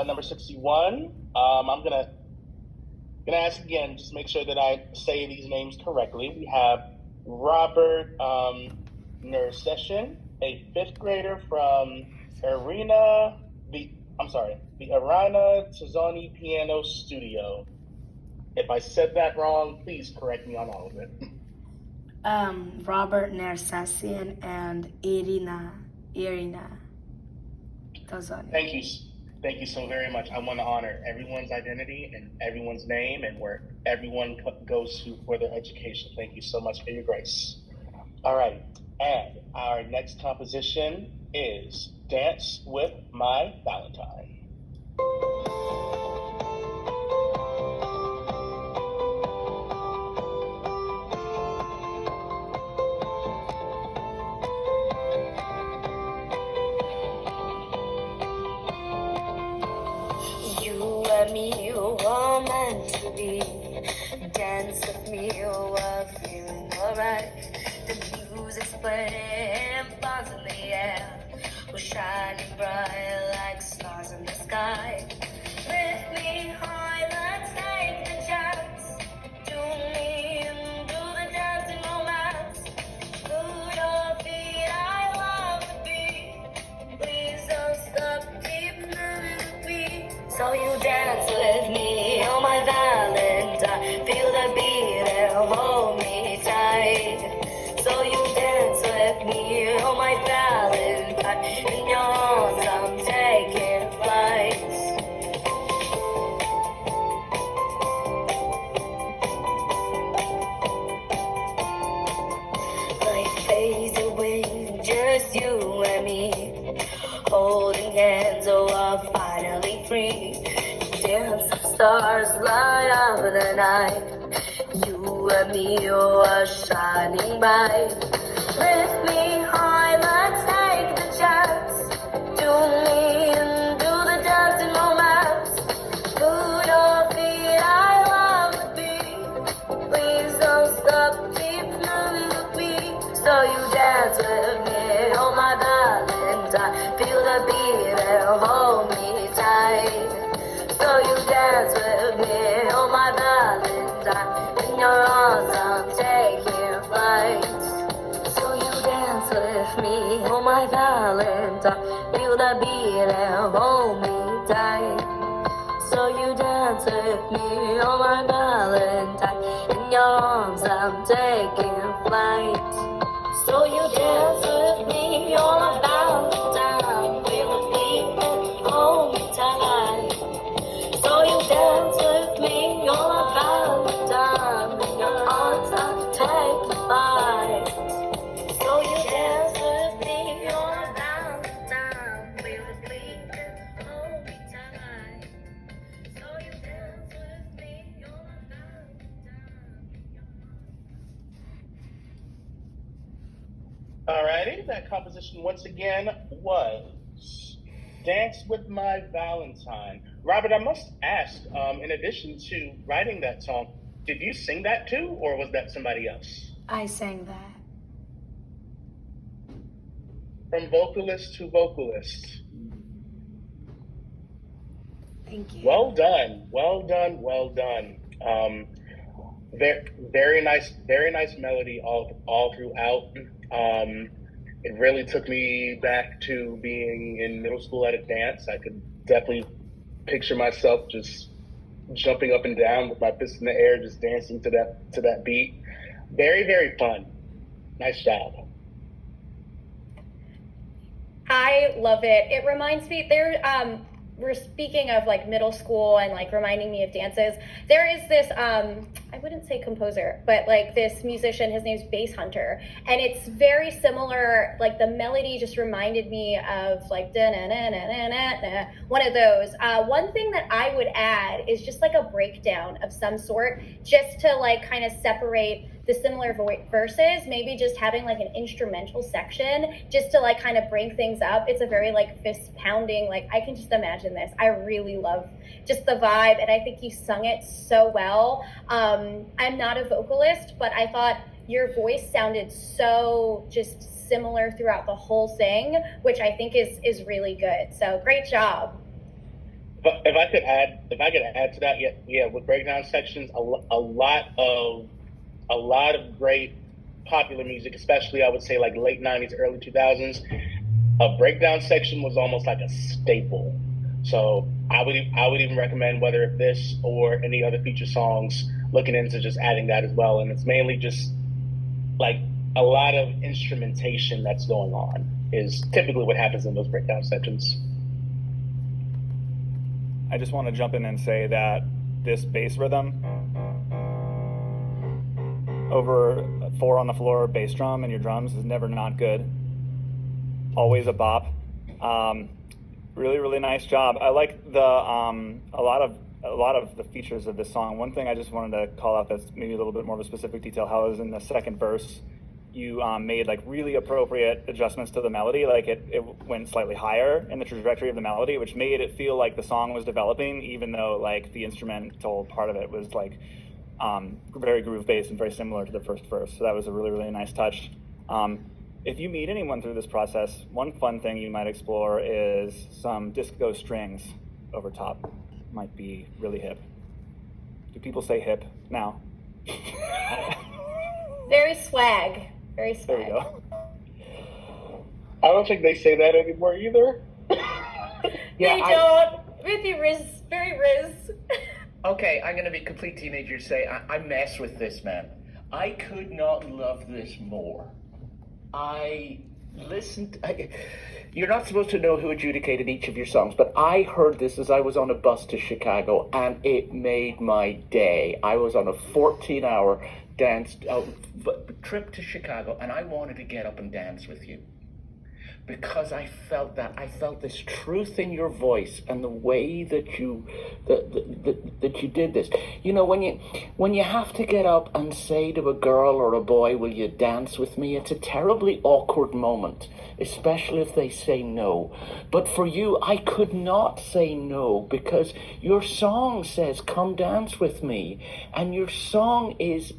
number 61. I'm gonna ask again, just make sure that I say these names correctly. We have Robert Nerses, a fifth grader from Arena, the Arana Tizzoni Piano Studio. If I said that wrong, please correct me on all of it. Robert Nersesian and Irina Tazani. Thank you so very much. I want to honor everyone's identity and everyone's name and where everyone goes to for their education. Thank you so much for your grace. All right, and our next composition is Dance with My Valentine. You and me were meant to be. Dance with me, we're feeling alright. The music's playing, bars in the air. We're shining bright like stars in the sky. Lift me high, let's take the chance. Do me and do the dancing romance. Move your feet, I love the beat. Please don't stop, keep moving with me. So you dance with me, oh my Valentine. Feel the beat and hold me tight. So you dance with me, oh my Valentine. In your arms I'm taking flight. Light fades away, just you and me. Holding hands, oh, we're finally free. Dance the stars, light up the night. You and me, oh, are shining bright. Lift me high, let's take the chance. Do me and do the dancing romance. Move your feet, I love the beat. Please don't stop, keep moving with me. So you dance with me, oh my Valentine. Feel the beat and hold me tight. So you dance with me, oh my Valentine. In your arms I'm taking flight. So you dance with me, oh my Valentine. Feel the beat and hold me tight. So you dance with me, oh my Valentine. In your arms I'm taking flight. So you dance with me, oh my Valentine. Feel the beat and hold me tight. So you dance with me, you're my Valentine. In your arms I'm taking flight. So you dance with me, you're my Valentine. Feel the beat and hold me tight. So you dance with me, you're my Valentine. Alrighty, that composition once again was Dance with My Valentine. Robert, I must ask, in addition to writing that song, did you sing that too, or was that somebody else? I sang that. From vocalist to vocalist. Thank you. Well done, well done, well done. Very nice melody all throughout. It really took me back to being in middle school at a dance. I could definitely picture myself just jumping up and down with my fists in the air, just dancing to that beat. Very, very fun. Nice job. I love it. It reminds me we're speaking of like middle school and like reminding me of dances. There is this I wouldn't say composer, but like this musician, his name's Bass Hunter, and it's very similar. Like the melody just reminded me of like da-na-na-na-na-na, one of those. One thing that I would add is just like a breakdown of some sort, just to like kind of separate the similar verses, maybe just having like an instrumental section just to like kind of break things up. It's a very like fist pounding, like I can just imagine this. I really love just the vibe, and I think you sung it so well. I'm not a vocalist, but I thought your voice sounded so just similar throughout the whole thing, which I think is really good. So great job. if I could add to that, yeah, with breakdown sections, a lot of great popular music, especially I would say like late '90s, early 2000s. A breakdown section was almost like a staple. So I would even recommend whether this or any other feature songs looking into just adding that as well. And it's mainly just like a lot of instrumentation that's going on is typically what happens in those breakdown sections. I just want to jump in and say that this bass rhythm over 4 on the floor bass drum and your drums is never not good. Always a bop. Really, really nice job. I like the a lot of the features of this song. One thing I just wanted to call out that's maybe a little bit more of a specific detail, how it was in the second verse, you made like really appropriate adjustments to the melody. Like it went slightly higher in the trajectory of the melody, which made it feel like the song was developing, even though like the instrumental part of it was like very groove based and very similar to the first verse. So that was a really, really nice touch. If you meet anyone through this process, one fun thing you might explore is some disco strings over top. Might be really hip. Do people say hip now? Very swag. Very swag. There we go. I don't think they say that anymore either. They don't. With Riz, very Riz. Okay, I'm going to be complete teenager and say I mess with this, man. I could not love this more. I listened. You're not supposed to know who adjudicated each of your songs, but I heard this as I was on a bus to Chicago, and it made my day. I was on a 14-hour trip to Chicago, and I wanted to get up and dance with you. Because I felt this truth in your voice and the way that you did this. You know, when you have to get up and say to a girl or a boy, "Will you dance with me?" It's a terribly awkward moment, especially if they say no. But for you, I could not say no because your song says, "Come dance with me," and your song is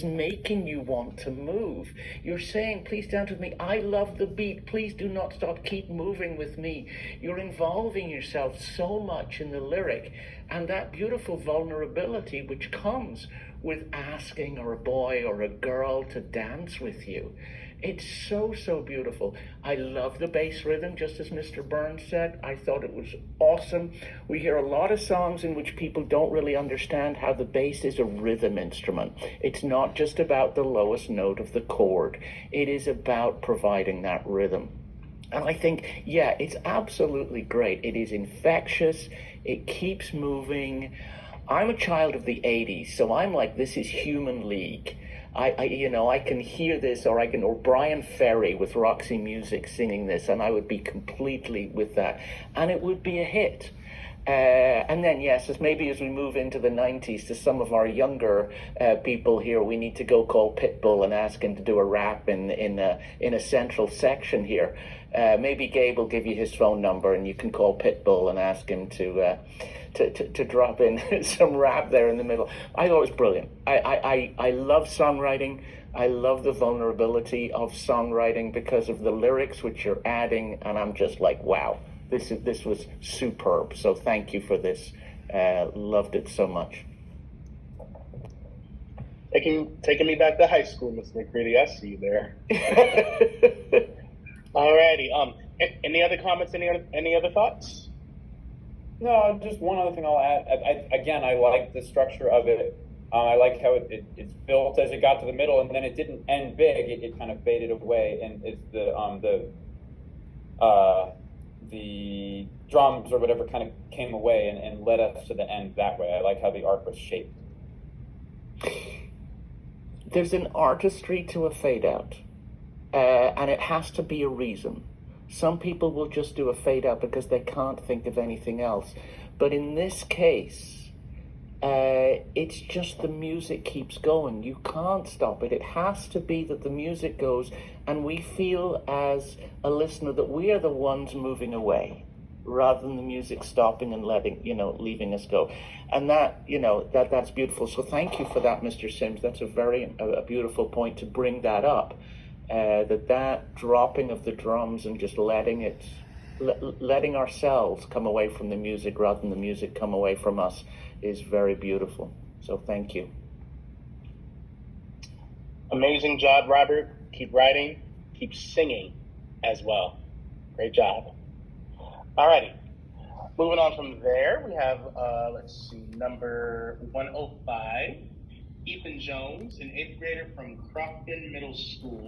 making you want to move. You're saying, "Please dance with me. I love the beat. Please do not stop. Keep moving with me." You're involving yourself so much in the lyric and that beautiful vulnerability which comes with asking a boy or a girl to dance with you. It's so, so beautiful. I love the bass rhythm, just as Mr. Burns said. I thought it was awesome. We hear a lot of songs in which people don't really understand how the bass is a rhythm instrument. It's not just about the lowest note of the chord. It is about providing that rhythm. And I think, yeah, it's absolutely great. It is infectious. It keeps moving. I'm a child of the 80s, so I'm like, this is Human League. I can hear this, or Brian Ferry with Roxy Music singing this, and I would be completely with that. And it would be a hit. And then, yes, as we move into the 90s, to some of our younger people here, we need to go call Pitbull and ask him to do a rap in a central section here. Maybe Gabe will give you his phone number, and you can call Pitbull and ask him to drop in some rap there in the middle. I thought it was brilliant. I love songwriting. I love the vulnerability of songwriting because of the lyrics which you're adding, and I'm just like, wow. This was superb. So thank you for this. Loved it so much. Taking me back to high school, Miss McCready. I see you there. Alrighty. Any other comments? Any other thoughts? No, just one other thing I'll add. I like the structure of it. I like how it's built as it got to the middle, and then it didn't end big. It kind of faded away, and it's the drums or whatever kind of came away and led us to the end that way. I like how the arc was shaped. There's an artistry to a fade out, and it has to be a reason. Some people will just do a fade out because they can't think of anything else. But in this case, it's just the music keeps going. You can't stop it. It has to be that the music goes, and we feel as a listener that we are the ones moving away, rather than the music stopping and leaving us go. And that's beautiful. So thank you for that, Mr. Sims. That's a beautiful point to bring that up. That dropping of the drums and just letting it letting ourselves come away from the music rather than the music come away from us is very beautiful. So thank you. Amazing job, Robert. Keep writing, keep singing as well. Great job. Alrighty. Moving on from there, we have, let's see, number 105, Ethan Jones, an 8th grader from Crofton Middle School.